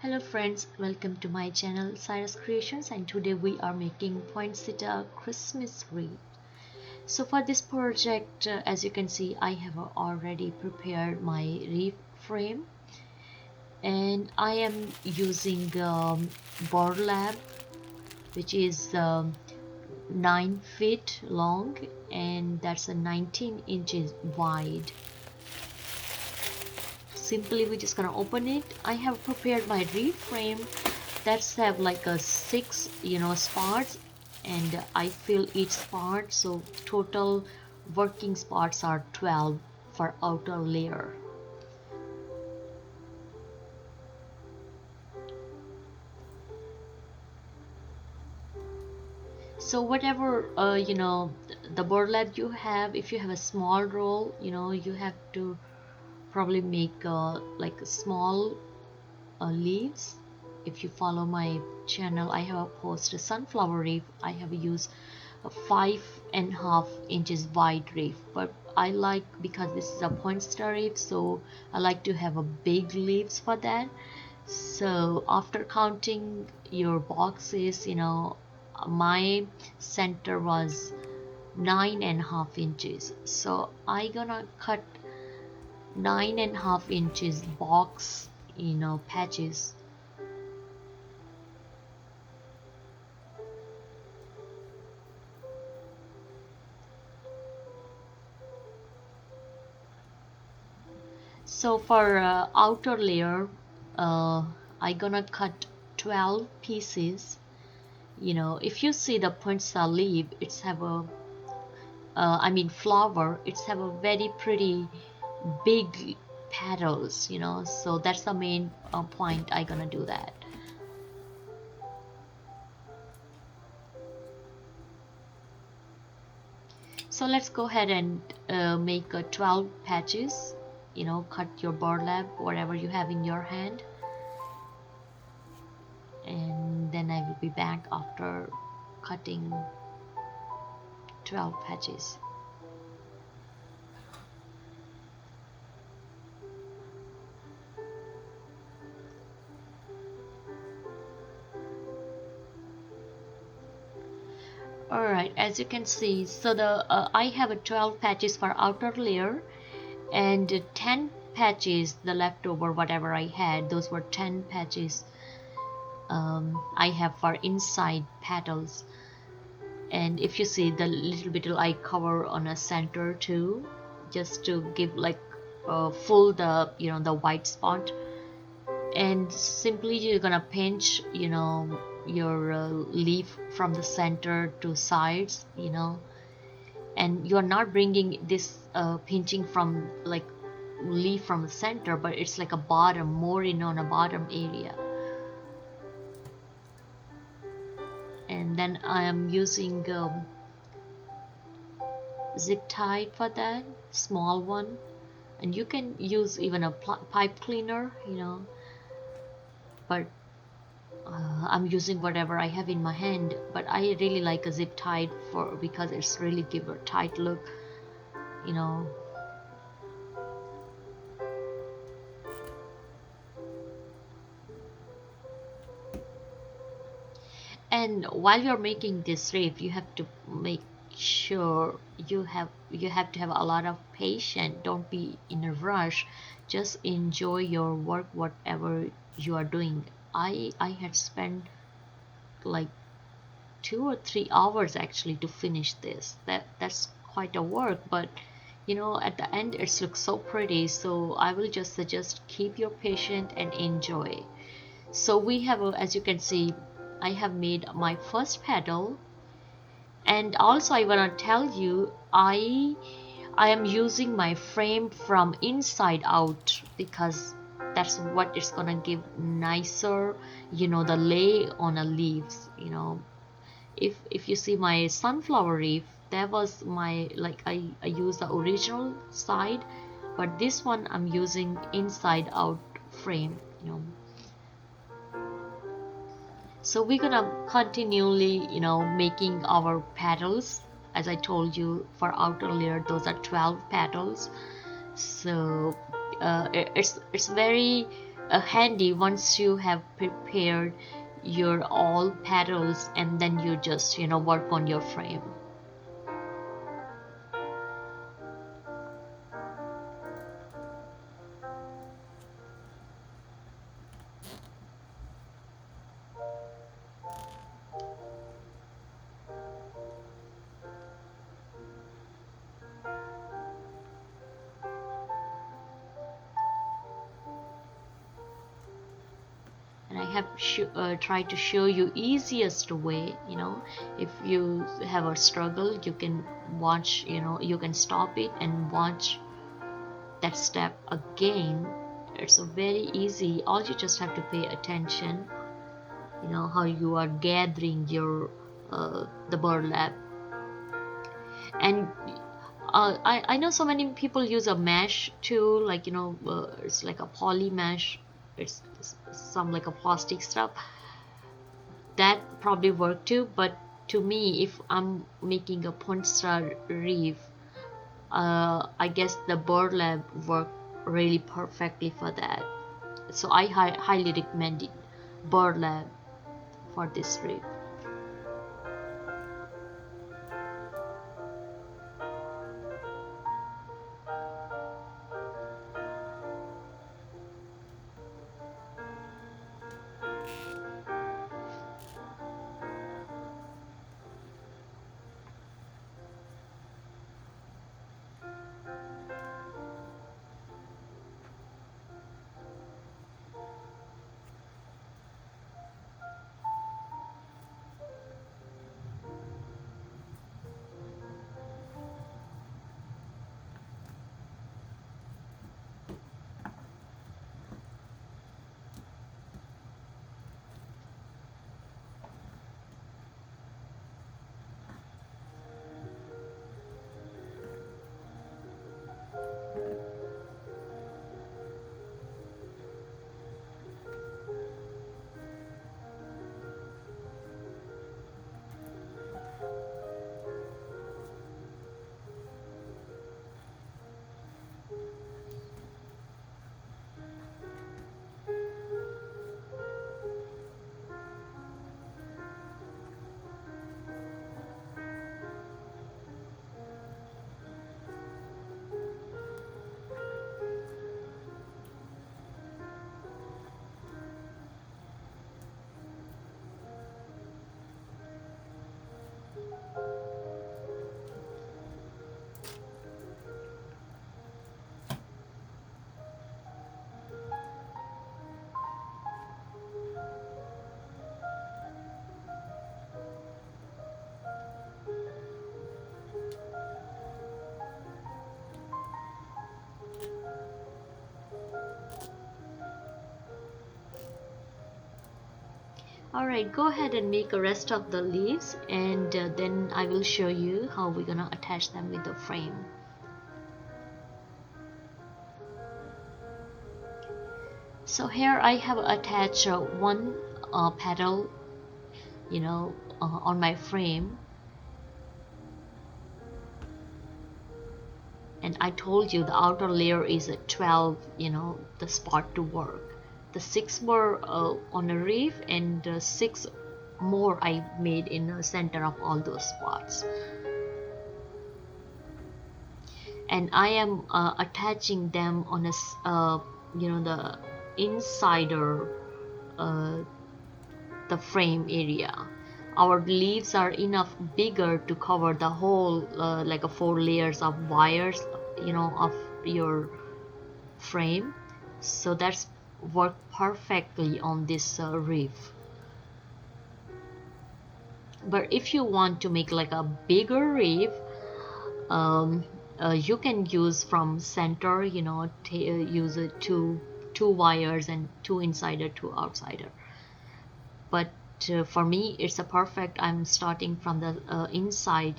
Hello friends, welcome to my channel Cyrus Creations, and today we are making Poinsettia Christmas wreath. So for this project, as you can see, I have already prepared my wreath frame, and I am using Burlap, which is 9 feet long and that's a 19 inches wide. Simply we're just gonna open it. I have prepared my wreath frame that's have like a 6 spots, and I fill each spot, so total working spots are 12 for outer layer. So whatever the burlap you have, if you have a small roll, you have to probably make like a small leaves. If you follow my channel, I have posted sunflower wreath. I have used a 5.5 inches wide wreath, but I like, because this is a poinsettia wreath, so I like to have a big leaves for that. So after counting your boxes, my center was 9.5 inches, so I gonna cut 9.5 inches box patches. So for outer layer, I gonna cut 12 pieces. If you see the poinsettia leaf, it's have a flower, it's have a very pretty big petals, so that's the main point. I gonna do that. So let's go ahead and make 12 patches. Cut your burlap, whatever you have in your hand, and then I will be back after cutting 12 patches. Alright, as you can see, so the I have a 12 patches for outer layer, and 10 patches, the leftover whatever I had, those were 10 patches I have for inside petals. And if you see the little bit I cover on a center too, just to give like full the the white spot. And simply you're gonna pinch your leaf from the center to sides, and you're not bringing this pinching from like leaf from the center, but it's like a bottom, more on a bottom area. And then I am using zip tie for that, small one, and you can use even a pipe cleaner, but I'm using whatever I have in my hand. But I really like a zip tie because it's really give a tight look, And while you're making this wreath, you have to make sure you have to have a lot of patience. Don't be in a rush. Just enjoy your work, whatever you are doing. I had spent like 2 or 3 hours actually to finish this. That's quite a work, but at the end it looks so pretty. So I will just suggest keep your patience and enjoy. So we have as you can see, I have made my first petal. And also I want to tell you, I am using my frame from inside out, because that's what it's gonna give nicer, the lay on a leaves. If you see my sunflower wreath, that was my, like, I used the original side, but this one I'm using inside out frame. So we're gonna continually making our petals. As I told you, for outer layer those are 12 petals. So it's very handy once you have prepared your all petals, and then you just work on your frame. And I have tried to show you easiest way. If you have a struggle, you can watch, you can stop it and watch that step again. It's a very easy. All you just have to pay attention, how you are gathering your the burlap. And I know so many people use a mesh too, like it's like a poly mesh. It's some like a plastic stuff that probably work too. But to me, if I'm making a poinsettia wreath, I guess the burlap work really perfectly for that. So I highly recommend it, burlap, for this wreath. Alright, go ahead and make a rest of the leaves, and then I will show you how we're gonna attach them with the frame. So here I have attached one petal, on my frame. And I told you the outer layer is a 12, the spot to work. The 6 were on a reef, and 6 more I made in the center of all those spots. And I am attaching them on the insider, the frame area. Our leaves are enough bigger to cover the whole like a 4 layers of wires, of your frame. So that's worked perfectly on this reef. But if you want to make like a bigger reef, you can use from center, use it two wires and 2 insider, 2 outsider. But for me it's a perfect. I'm starting from the inside,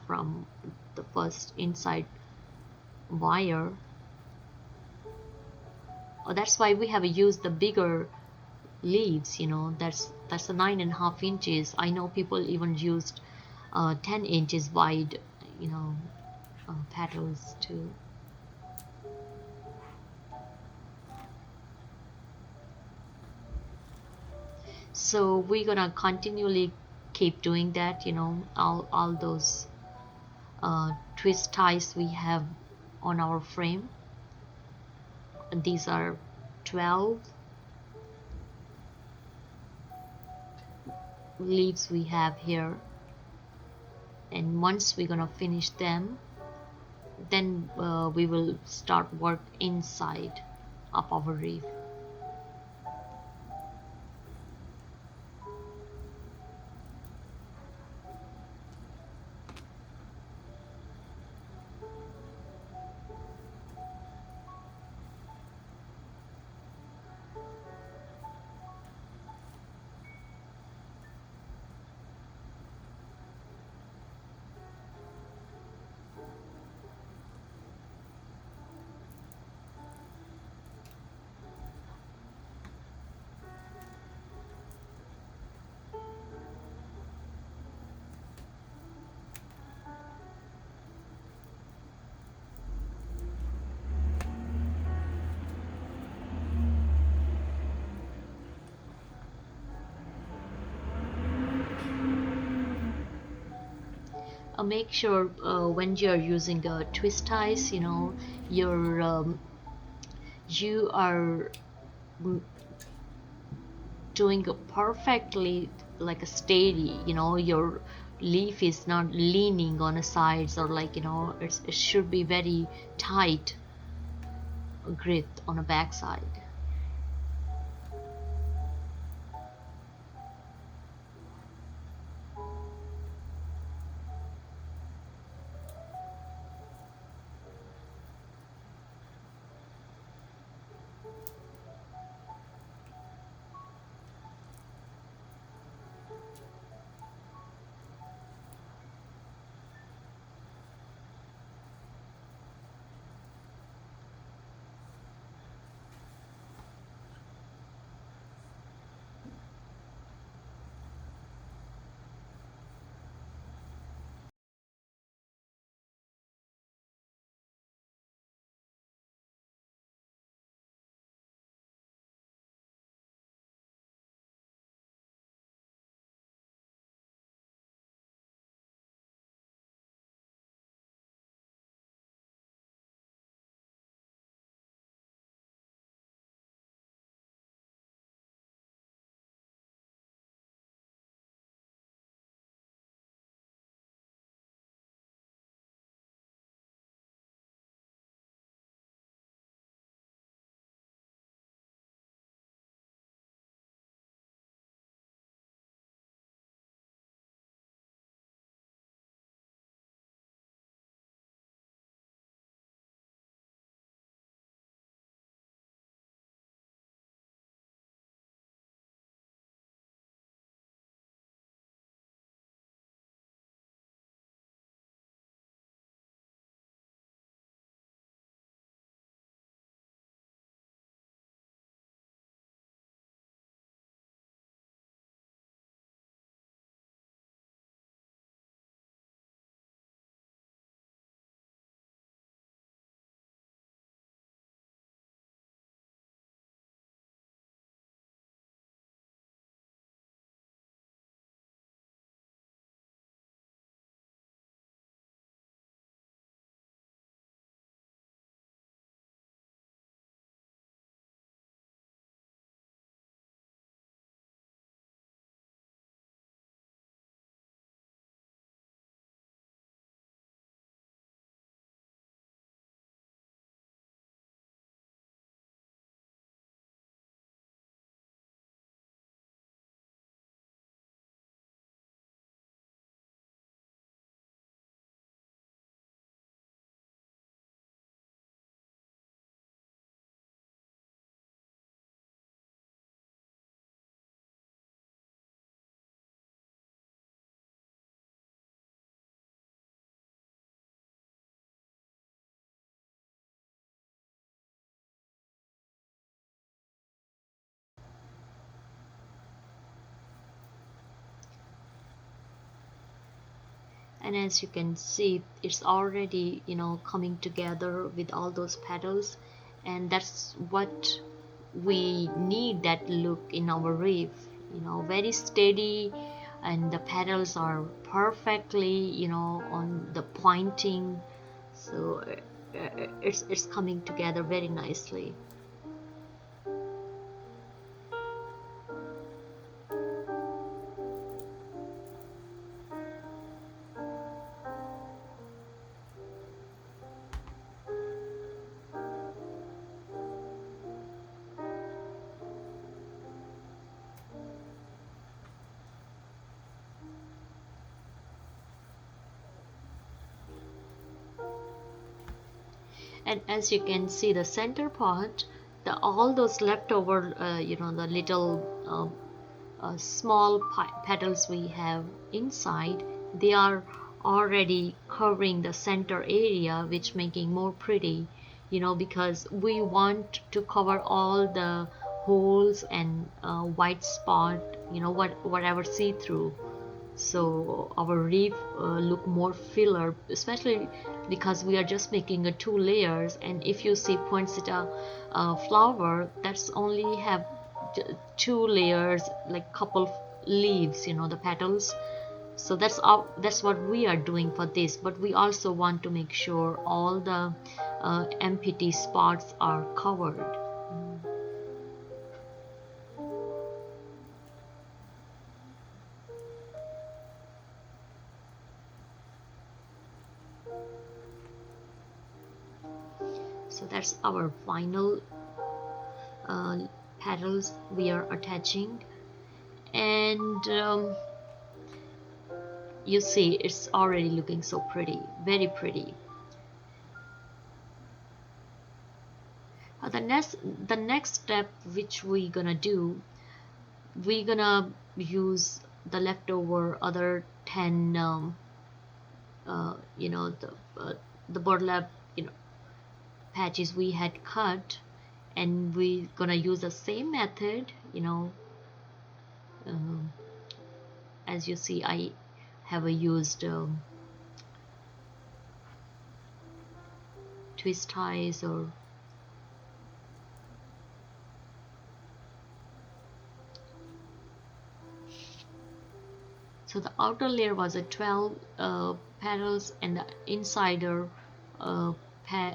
from the first inside wire. That's why we have used the bigger leaves, that's the 9.5 inches. I know people even used 10 inches wide, petals too. So we're gonna continually keep doing that, you know, all those twist ties we have on our frame. And these are 12 leaves we have here, and once we're gonna finish them, then we will start work inside of our wreath. Make sure when you're using twist ties, you know, you are doing a perfectly like a steady, you know, your leaf is not leaning on the sides, or like, you know, it should be very tight grip on the back side. And as you can see, it's already, you know, coming together with all those petals, and that's what we need, that look in our wreath. you know, very steady, and the petals are perfectly, you know, on the pointing. So it's coming together very nicely. And as you can see, the center part, the all those leftover, you know, the little small petals we have inside, they are already covering the center area, which making more pretty, you know, because we want to cover all the holes and white spot, you know, whatever see through, so our reef look more filler, especially because we are just making a 2 layers. And if you see poinsettia flower, that's only have 2 layers, like couple leaves, you know, the petals. So that's what we are doing for this, but we also want to make sure all the empty spots are covered. So that's our final uh, petals we are attaching. And you see it's already looking so pretty, very pretty. The next step which we gonna do, we gonna use the leftover other 10 you know, the burlap, you know, patches we had cut, and we gonna use the same method, you know. um, as you see, I have used twist ties, or so the outer layer was a 12 petals, and the insider uh, pe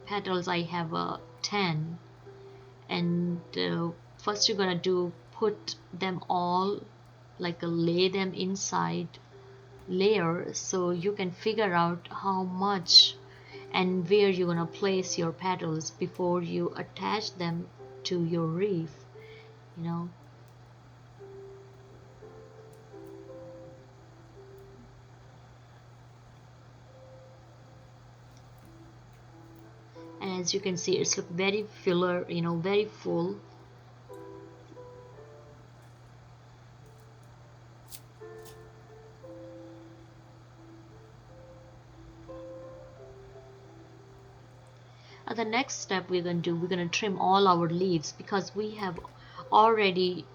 petals I have 10. And first you're gonna do put them all, like lay them inside layer, so you can figure out how much and where you're gonna place your petals before you attach them to your reef, you know. And as you can see, it's look very filler, you know, very full. The next step we're going to do, we're going to trim all our leaves, because we have already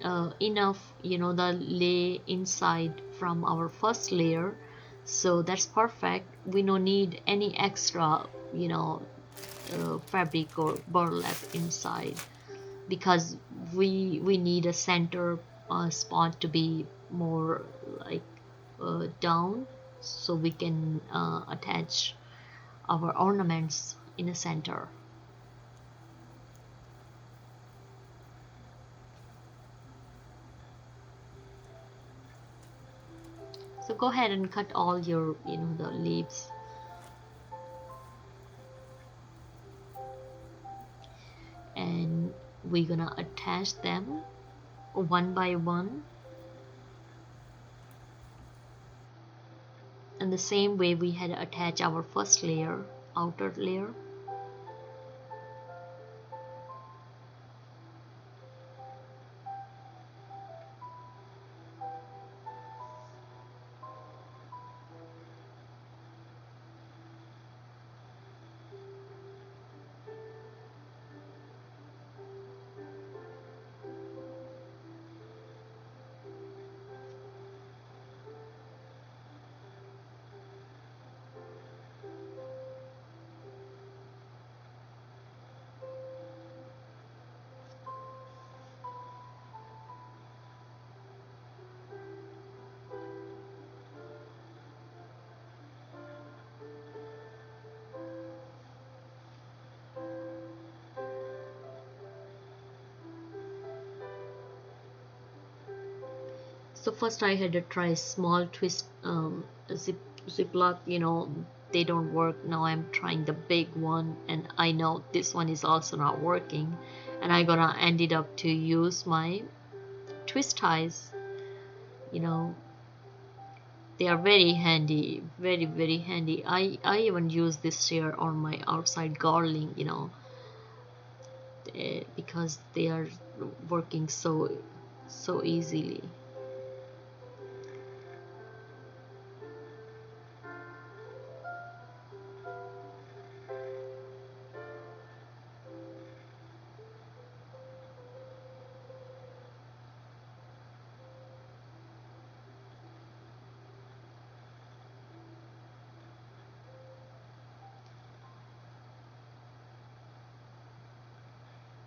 enough, you know, the lay inside from our first layer. So that's perfect. We don't need any extra, you know, fabric or burlap inside, because we need a center spot to be more like down, so we can attach our ornaments in the center. So go ahead and cut all your, you know, the leaves. And we're gonna attach them one by one, in the same way we had attached our first layer, outer layer. So first I had to try small twist ziplock, they don't work. Now I'm trying the big one, and I know this one is also not working, and I gonna ended up to use my twist ties. you know they are very handy, very very handy. I even use this here on my outside gardening, because they are working so easily.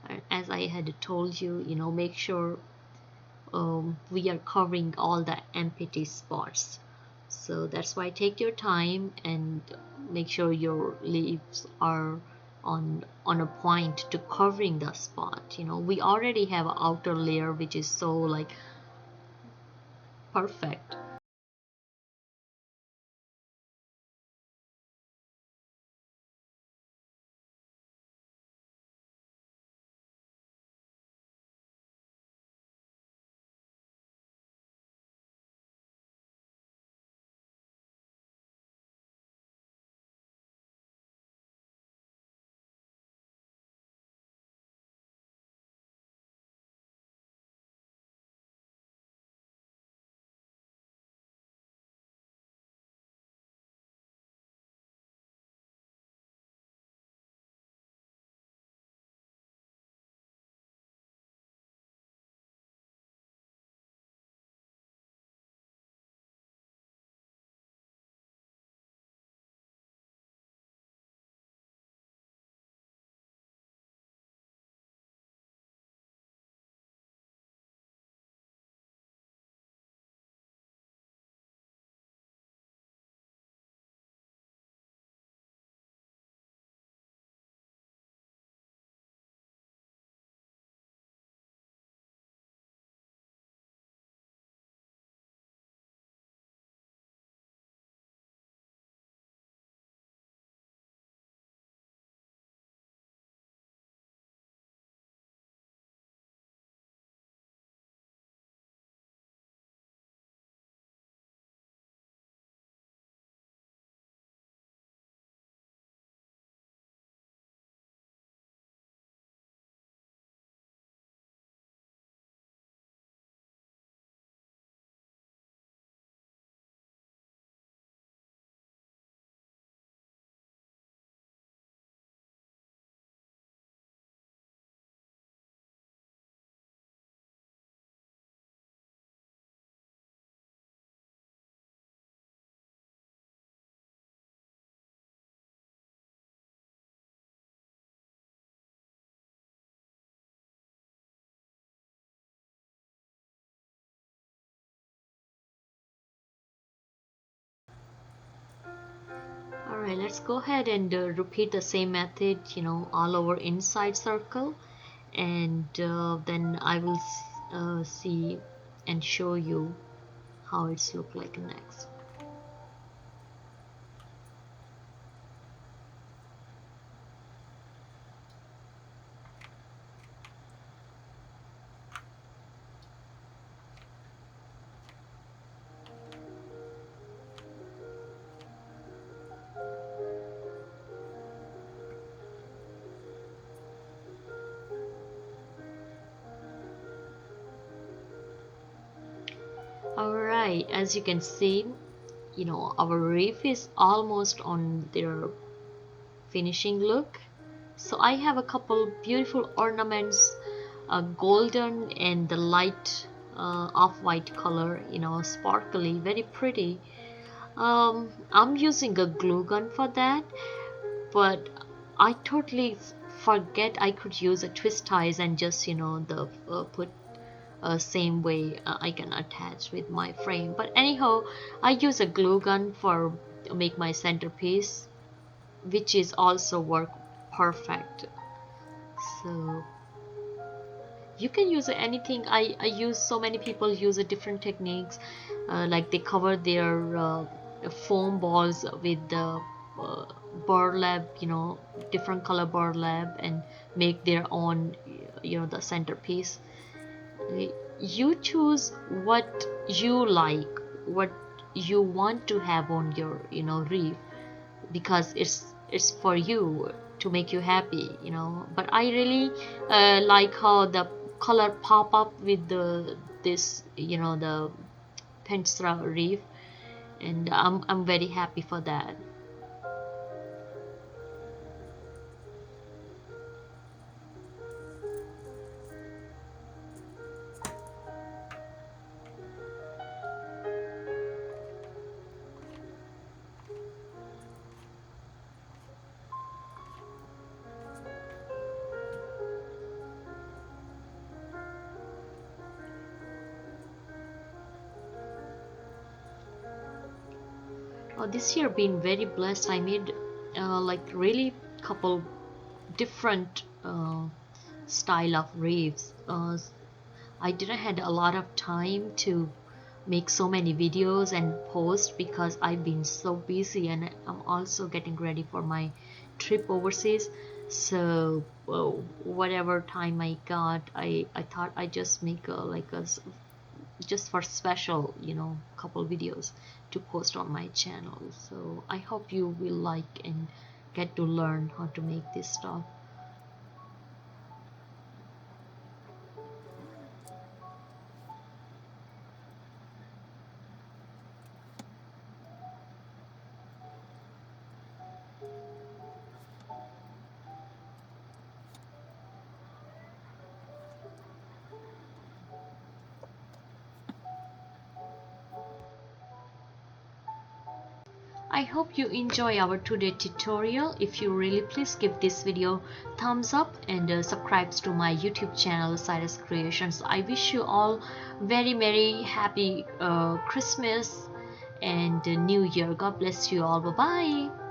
And as I had told you, make sure we are covering all the empty spots. So that's why take your time and make sure your leaves are on a point to covering the spot. We already have an outer layer which is so like perfect. Alright, let's go ahead and repeat the same method, all over inside circle, and then I will see and show you how it's look like next. Alright, as you can see, our reef is almost on their finishing look. So I have a couple beautiful ornaments, golden and the light off-white color, sparkly, very pretty. I'm using a glue gun for that, but I totally forget I could use a twist ties and just the put same way I can attach with my frame. But anyhow, I use a glue gun for make my centerpiece, which is also work perfect. So You can use anything. I use, so many people use different techniques, like they cover their foam balls with the uh, burlap, different color burlap, and make their own, the centerpiece. You choose what you like, what you want to have on your, wreath, because it's for you, to make you happy, but I really like how the color pop up with the this, the pencil wreath, and I'm very happy for that. This year been very blessed. I made like really couple different style of wreaths. I didn't had a lot of time to make so many videos and post because I've been so busy, and I'm also getting ready for my trip overseas. So whatever time I got, I thought I just make a, like a just for special, couple videos to post on my channel. So I hope you will like and get to learn how to make this stuff. I hope you enjoy our today tutorial. If you really, please give this video thumbs up and subscribe to my YouTube channel Cyrus Creations. I wish you all very merry happy Christmas and New Year. God bless you all. Bye bye.